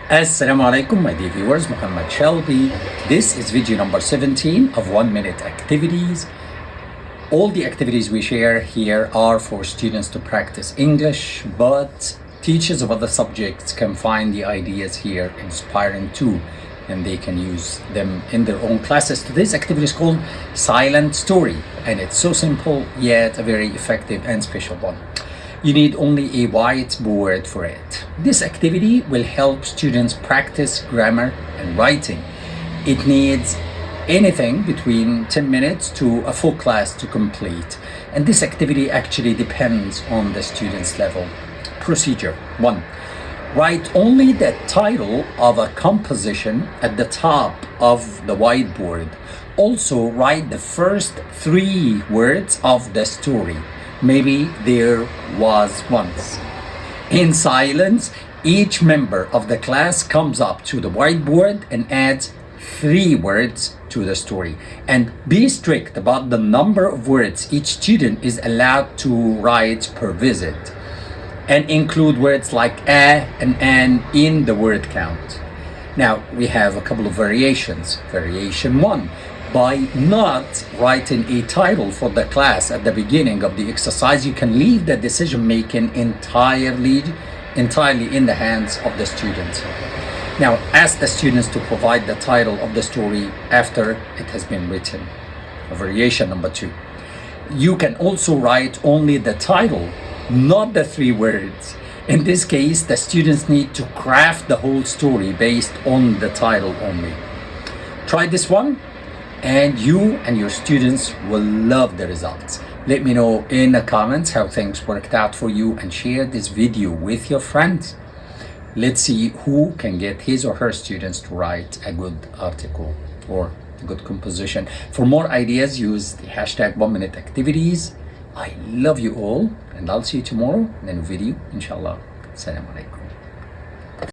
Assalamu alaikum, my dear viewers. Muhammad Shelby. This is video number 17 of 1 minute activities. All the activities we share here are for students to practice English, but teachers of other subjects can find the ideas here inspiring too, and they can use them in their own classes. Today's activity is called Silent Story, and it's so simple yet a very effective and special one. You need only a whiteboard for it. This activity will help students practice grammar and writing. It needs anything between 10 minutes to a full class to complete. And this activity actually depends on the student's level. Procedure 1. Write only the title of a composition at the top of the whiteboard. Also write the first 3 words of the story. Maybe there was once. In silence, each member of the class comes up to the whiteboard and adds 3 words to the story. And be strict about the number of words each student is allowed to write per visit. And include words like a and an in the word count. Now, we have a couple of variations. Variation 1. By not writing a title for the class at the beginning of the exercise, you can leave the decision making entirely in the hands of the students. Now, ask the students to provide the title of the story after it has been written. Variation number 2. You can also write only the title, not the 3 words. In this case, the students need to craft the whole story based on the title only. Try this one, and you and your students will love the results. Let me know in the comments how things worked out for you, and share this video with your friends. Let's see who can get his or her students to write a good article or a good composition. For more ideas, use the hashtag 1minute activities. I love you all, and I'll see you tomorrow in a video, inshallah. Assalamu alaikum.